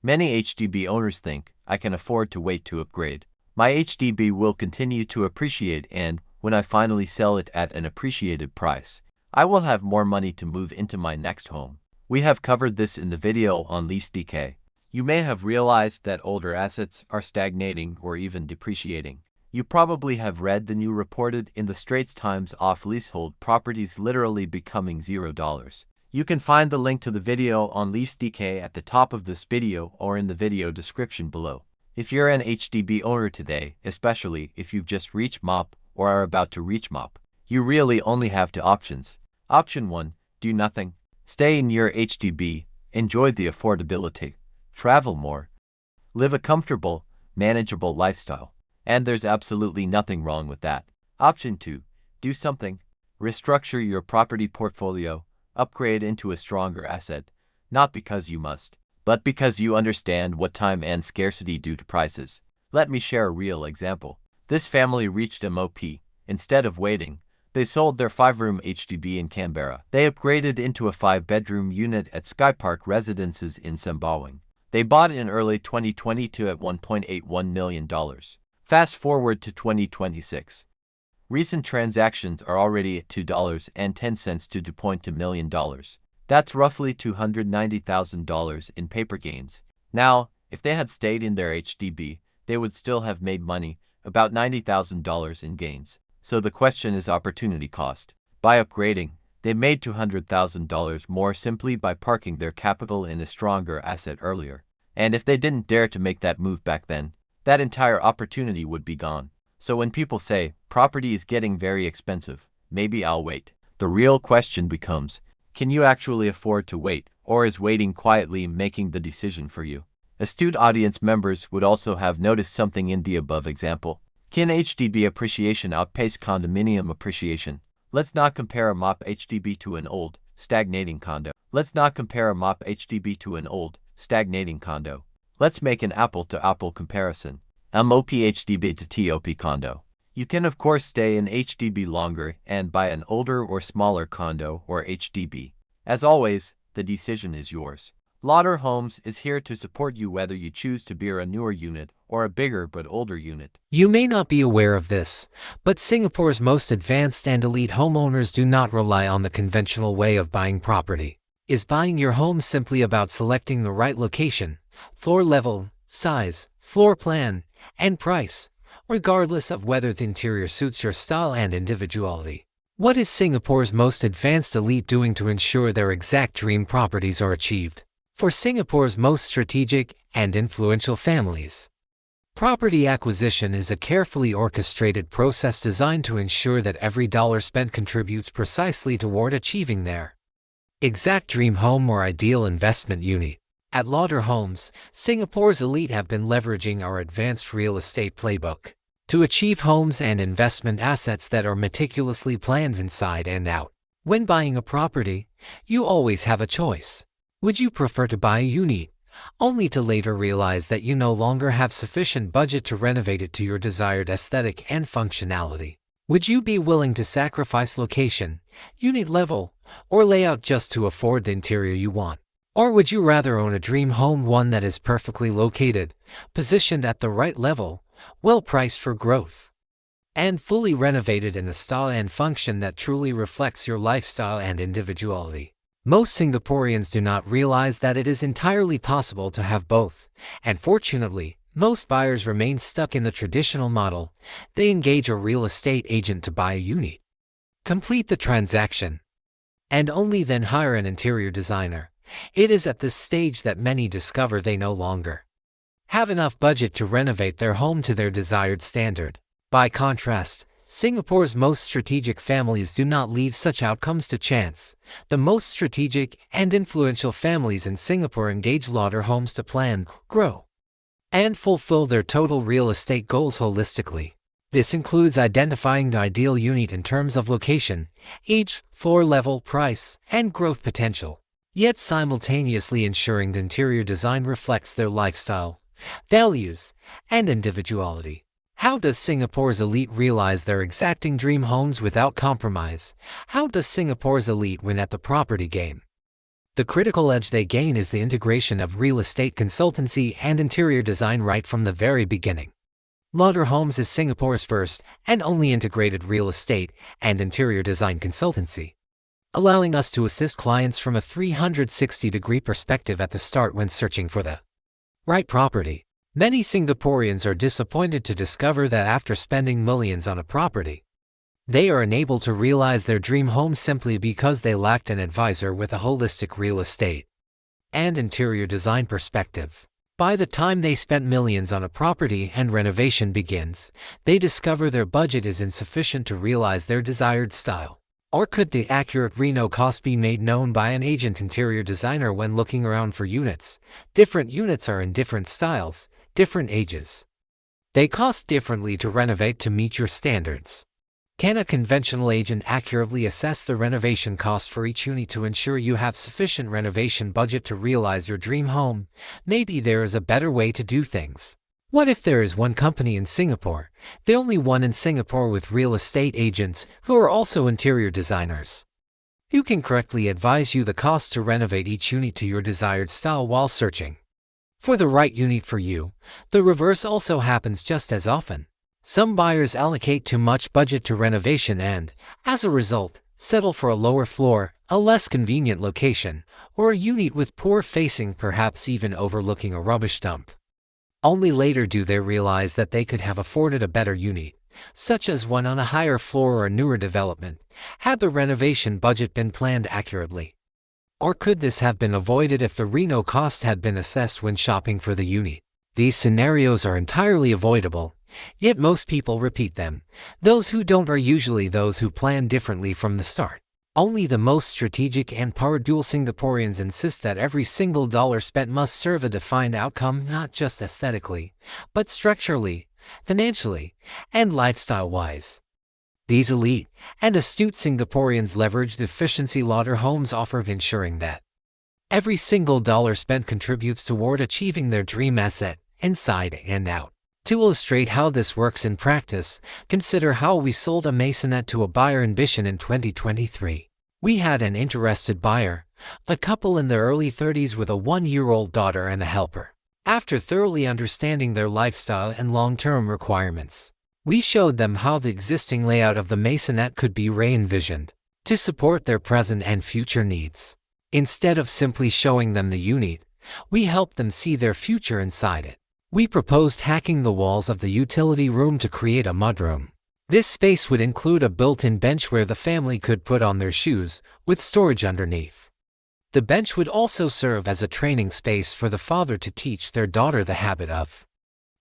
Many HDB owners think, I can afford to wait to upgrade. My HDB will continue to appreciate, and when I finally sell it at an appreciated price, I will have more money to move into my next home. We have covered this in the video on lease decay. You may have realized that older assets are stagnating or even depreciating. You probably have read the news reported in the Straits Times of leasehold properties literally becoming $0. You can find the link to the video on lease decay at the top of this video or in the video description below. If you're an HDB owner today, especially if you've just reached MOP or are about to reach MOP, you really only have two options. Option 1, do nothing. Stay in your HDB, enjoy the affordability, travel more, live a comfortable, manageable lifestyle. And there's absolutely nothing wrong with that. Option 2, do something. Restructure your property portfolio, upgrade into a stronger asset, not because you must, but because you understand what time and scarcity do to prices. Let me share a real example. This family reached MOP. Instead of waiting, they sold their 5-room HDB in Canberra. They upgraded into a 5-bedroom unit at Sky Park Residences in Sembawang. They bought in early 2022 at $1.81 million. Fast forward to 2026. Recent transactions are already at $2.10 to $2.2 million. That's roughly $290,000 in paper gains. Now, if they had stayed in their HDB, they would still have made money, about $90,000 in gains. So the question is opportunity cost. By upgrading, they made $200,000 more simply by parking their capital in a stronger asset earlier. And if they didn't dare to make that move back then, that entire opportunity would be gone. So when people say, property is getting very expensive, maybe I'll wait, the real question becomes, can you actually afford to wait, or is waiting quietly making the decision for you? Astute audience members would also have noticed something in the above example. Can HDB appreciation outpace condominium appreciation? Let's not compare a MOP HDB to an old, stagnating condo. Let's make an apple-to-apple comparison. A MOP HDB to TOP condo. You can of course stay in HDB longer and buy an older or smaller condo or HDB. As always, the decision is yours. Lauder Homes is here to support you whether you choose to buy a newer unit or a bigger but older unit. You may not be aware of this, but Singapore's most advanced and elite homeowners do not rely on the conventional way of buying property. Is buying your home simply about selecting the right location, floor level, size, floor plan, and price, regardless of whether the interior suits your style and individuality? What is Singapore's most advanced elite doing to ensure their exact dream properties are achieved? For Singapore's most strategic and influential families, property acquisition is a carefully orchestrated process designed to ensure that every dollar spent contributes precisely toward achieving their exact dream home or ideal investment unit. At Lauder Homes, Singapore's elite have been leveraging our advanced real estate playbook to achieve homes and investment assets that are meticulously planned inside and out. When buying a property, you always have a choice. Would you prefer to buy a unit, only to later realize that you no longer have sufficient budget to renovate it to your desired aesthetic and functionality? Would you be willing to sacrifice location, unit level, or layout just to afford the interior you want? Or would you rather own a dream home, one that is perfectly located, positioned at the right level, well priced for growth, and fully renovated in a style and function that truly reflects your lifestyle and individuality? Most Singaporeans do not realize that it is entirely possible to have both, and fortunately, most buyers remain stuck in the traditional model. They engage a real estate agent to buy a unit, complete the transaction, and only then hire an interior designer. It is at this stage that many discover they no longer have enough budget to renovate their home to their desired standard. By contrast, Singapore's most strategic families do not leave such outcomes to chance. The most strategic and influential families in Singapore engage Lauder Homes to plan, grow, and fulfill their total real estate goals holistically. This includes identifying the ideal unit in terms of location, age, floor level, price, and growth potential, yet simultaneously ensuring the interior design reflects their lifestyle, values, and individuality. How does Singapore's elite realize their exacting dream homes without compromise? How does Singapore's elite win at the property game? The critical edge they gain is the integration of real estate consultancy and interior design right from the very beginning. Lauder Homes is Singapore's first and only integrated real estate and interior design consultancy, allowing us to assist clients from a 360-degree perspective at the start when searching for the right property. Many Singaporeans are disappointed to discover that after spending millions on a property, they are unable to realize their dream home simply because they lacked an advisor with a holistic real estate and interior design perspective. By the time they spent millions on a property and renovation begins, they discover their budget is insufficient to realize their desired style. Or could the accurate reno cost be made known by an agent interior designer when looking around for units? Different units are in different styles, different ages. They cost differently to renovate to meet your standards. Can a conventional agent accurately assess the renovation cost for each unit to ensure you have sufficient renovation budget to realize your dream home? Maybe there is a better way to do things. What if there is one company in Singapore, the only one in Singapore with real estate agents who are also interior designers, who can correctly advise you the cost to renovate each unit to your desired style while searching for the right unit for you? The reverse also happens just as often. Some buyers allocate too much budget to renovation and, as a result, settle for a lower floor, a less convenient location, or a unit with poor facing, perhaps even overlooking a rubbish dump. Only later do they realize that they could have afforded a better unit, such as one on a higher floor or a newer development, had the renovation budget been planned accurately. Or could this have been avoided if the reno cost had been assessed when shopping for the unit? These scenarios are entirely avoidable, yet most people repeat them. Those who don't are usually those who plan differently from the start. Only the most strategic and power-dual Singaporeans insist that every single dollar spent must serve a defined outcome, not just aesthetically, but structurally, financially, and lifestyle-wise. These elite and astute Singaporeans leverage the efficiency Lauder Homes offer of ensuring that every single dollar spent contributes toward achieving their dream asset, inside and out. To illustrate how this works in practice, consider how we sold a maisonette to a buyer in Bishan in 2023. We had an interested buyer, a couple in their early 30s with a 1-year-old daughter and a helper. After thoroughly understanding their lifestyle and long-term requirements, we showed them how the existing layout of the maisonette could be re-envisioned to support their present and future needs. Instead of simply showing them the unit, we helped them see their future inside it. We proposed hacking the walls of the utility room to create a mudroom. This space would include a built-in bench where the family could put on their shoes, with storage underneath. The bench would also serve as a training space for the father to teach their daughter the habit of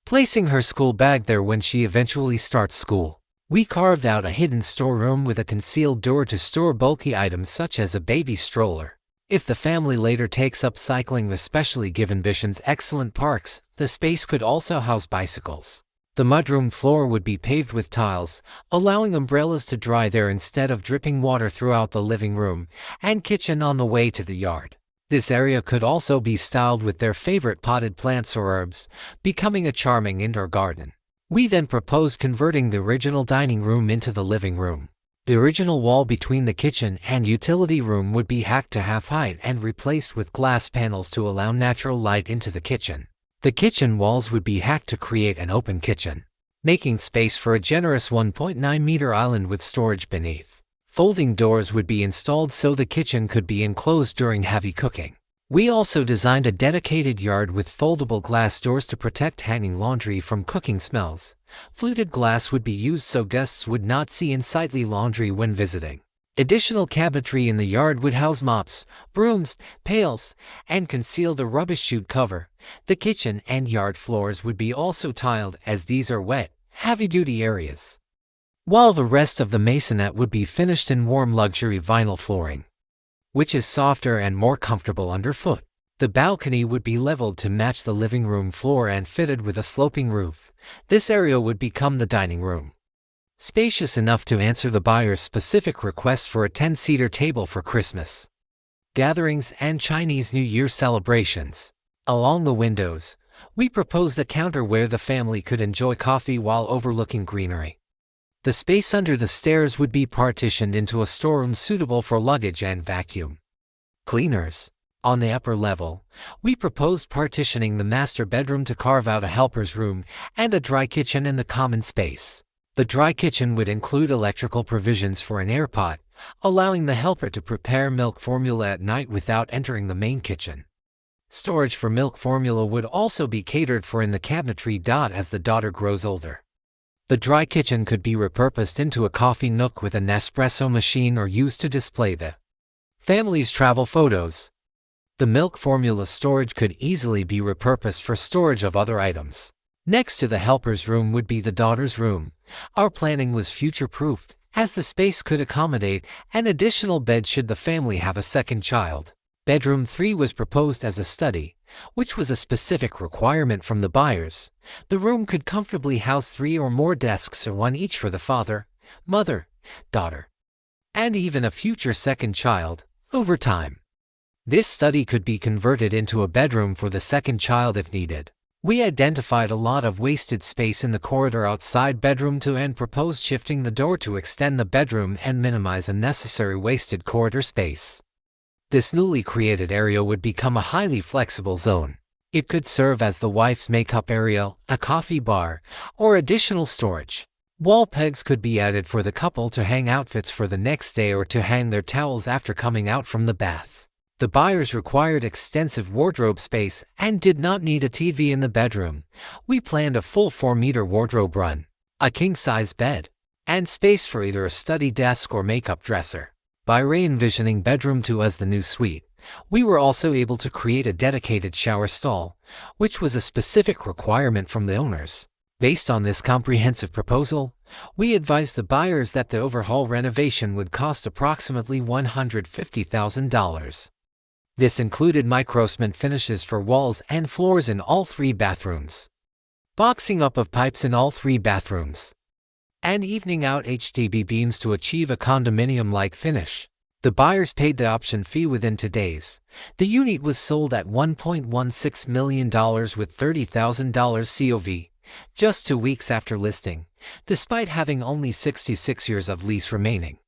placing her school bag there when she eventually starts school. We carved out a hidden storeroom with a concealed door to store bulky items such as a baby stroller. If the family later takes up cycling, especially given Bishan's excellent parks, the space could also house bicycles. The mudroom floor would be paved with tiles, allowing umbrellas to dry there instead of dripping water throughout the living room and kitchen on the way to the yard. This area could also be styled with their favorite potted plants or herbs, becoming a charming indoor garden. We then proposed converting the original dining room into the living room. The original wall between the kitchen and utility room would be hacked to half height and replaced with glass panels to allow natural light into the kitchen. The kitchen walls would be hacked to create an open kitchen, making space for a generous 1.9-meter island with storage beneath. Folding doors would be installed so the kitchen could be enclosed during heavy cooking. We also designed a dedicated yard with foldable glass doors to protect hanging laundry from cooking smells. Fluted glass would be used so guests would not see unsightly laundry when visiting. Additional cabinetry in the yard would house mops, brooms, pails, and conceal the rubbish chute cover. The kitchen and yard floors would be also tiled, as these are wet, heavy-duty areas, while the rest of the maisonette would be finished in warm luxury vinyl flooring, which is softer and more comfortable underfoot. The balcony would be leveled to match the living room floor and fitted with a sloping roof. This area would become the dining room, spacious enough to answer the buyer's specific request for a 10-seater table for Christmas gatherings and Chinese New Year celebrations. Along the windows, we proposed a counter where the family could enjoy coffee while overlooking greenery. The space under the stairs would be partitioned into a storeroom suitable for luggage and vacuum cleaners. On the upper level, we proposed partitioning the master bedroom to carve out a helper's room and a dry kitchen in the common space. The dry kitchen would include electrical provisions for an air pot, allowing the helper to prepare milk formula at night without entering the main kitchen. Storage for milk formula would also be catered for in the cabinetry. As the daughter grows older, the dry kitchen could be repurposed into a coffee nook with an espresso machine or used to display the family's travel photos. The milk formula storage could easily be repurposed for storage of other items. Next to the helper's room would be the daughter's room. Our planning was future-proofed, as the space could accommodate an additional bed should the family have a second child. Bedroom 3 was proposed as a study, which was a specific requirement from the buyers. The room could comfortably house 3 or more desks, or one each for the father, mother, daughter, and even a future second child, over time. This study could be converted into a bedroom for the second child if needed. We identified a lot of wasted space in the corridor outside bedroom 2 and proposed shifting the door to extend the bedroom and minimize unnecessary wasted corridor space. This newly created area would become a highly flexible zone. It could serve as the wife's makeup area, a coffee bar, or additional storage. Wall pegs could be added for the couple to hang outfits for the next day or to hang their towels after coming out from the bath. The buyers required extensive wardrobe space and did not need a TV in the bedroom. We planned a full 4-meter wardrobe run, a king-size bed, and space for either a study desk or makeup dresser. By re-envisioning bedroom 2 as the new suite, we were also able to create a dedicated shower stall, which was a specific requirement from the owners. Based on this comprehensive proposal, we advised the buyers that the overhaul renovation would cost approximately $150,000. This included microcement finishes for walls and floors in all 3 bathrooms, boxing up of pipes in all 3 bathrooms, and evening out HDB beams to achieve a condominium-like finish. The buyers paid the option fee within 2 days. The unit was sold at $1.16 million with $30,000 COV, just 2 weeks after listing, despite having only 66 years of lease remaining.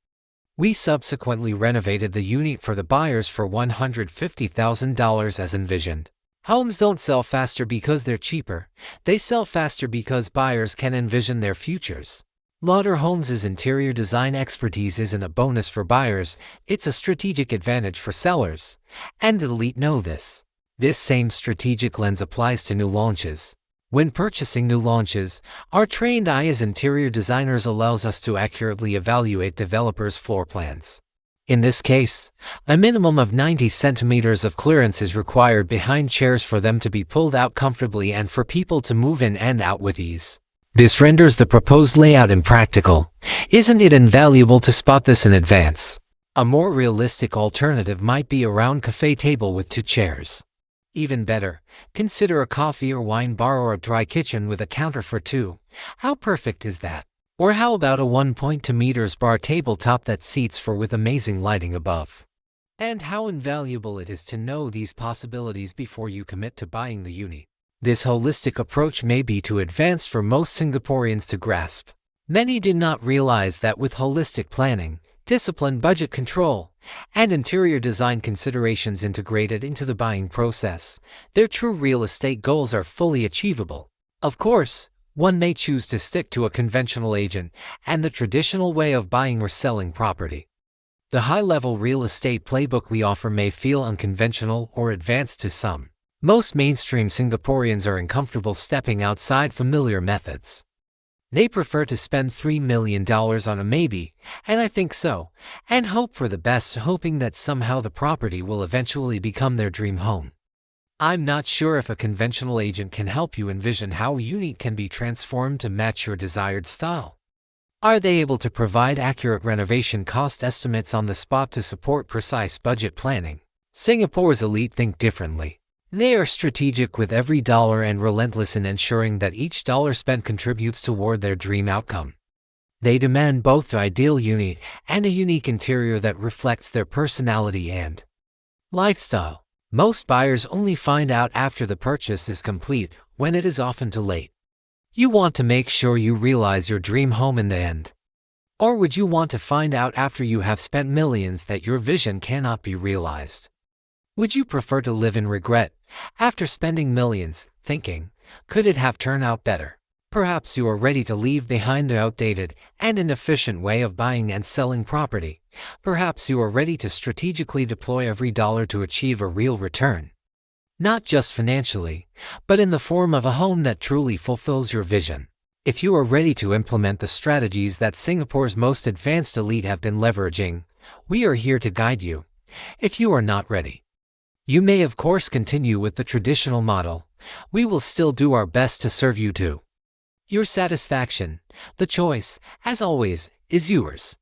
We subsequently renovated the unit for the buyers for $150,000 as envisioned. Homes don't sell faster because they're cheaper. They sell faster because buyers can envision their futures. Lauder Homes' interior design expertise isn't a bonus for buyers, it's a strategic advantage for sellers. And the elite know this. This same strategic lens applies to new launches. When purchasing new launches, our trained eye as interior designers allows us to accurately evaluate developers' floor plans. In this case, a minimum of 90 centimeters of clearance is required behind chairs for them to be pulled out comfortably and for people to move in and out with ease. This renders the proposed layout impractical. Isn't it invaluable to spot this in advance? A more realistic alternative might be a round cafe table with 2 chairs. Even better, consider a coffee or wine bar or a dry kitchen with a counter for 2. How perfect is that? Or how about a 1.2 meters bar tabletop that seats 4 with amazing lighting above? And how invaluable it is to know these possibilities before you commit to buying the unit. This holistic approach may be too advanced for most Singaporeans to grasp. Many do not realize that with holistic planning, disciplined budget control, and interior design considerations integrated into the buying process, their true real estate goals are fully achievable. Of course, one may choose to stick to a conventional agent and the traditional way of buying or selling property. The high-level real estate playbook we offer may feel unconventional or advanced to some. Most mainstream Singaporeans are uncomfortable stepping outside familiar methods. They prefer to spend $3 million on a maybe, and I think so, and hope for the best, hoping that somehow the property will eventually become their dream home. I'm not sure if a conventional agent can help you envision how a unit can be transformed to match your desired style. Are they able to provide accurate renovation cost estimates on the spot to support precise budget planning? Singapore's elite think differently. They are strategic with every dollar and relentless in ensuring that each dollar spent contributes toward their dream outcome. They demand both the ideal unit and a unique interior that reflects their personality and lifestyle. Most buyers only find out after the purchase is complete, when it is often too late. You want to make sure you realize your dream home in the end. Or would you want to find out after you have spent millions that your vision cannot be realized? Would you prefer to live in regret after spending millions, thinking, could it have turned out better? Perhaps you are ready to leave behind the outdated and inefficient way of buying and selling property. Perhaps you are ready to strategically deploy every dollar to achieve a real return. Not just financially, but in the form of a home that truly fulfills your vision. If you are ready to implement the strategies that Singapore's most advanced elite have been leveraging, we are here to guide you. If you are not ready, you may of course continue with the traditional model. We will still do our best to serve you too. Your satisfaction, the choice, as always, is yours.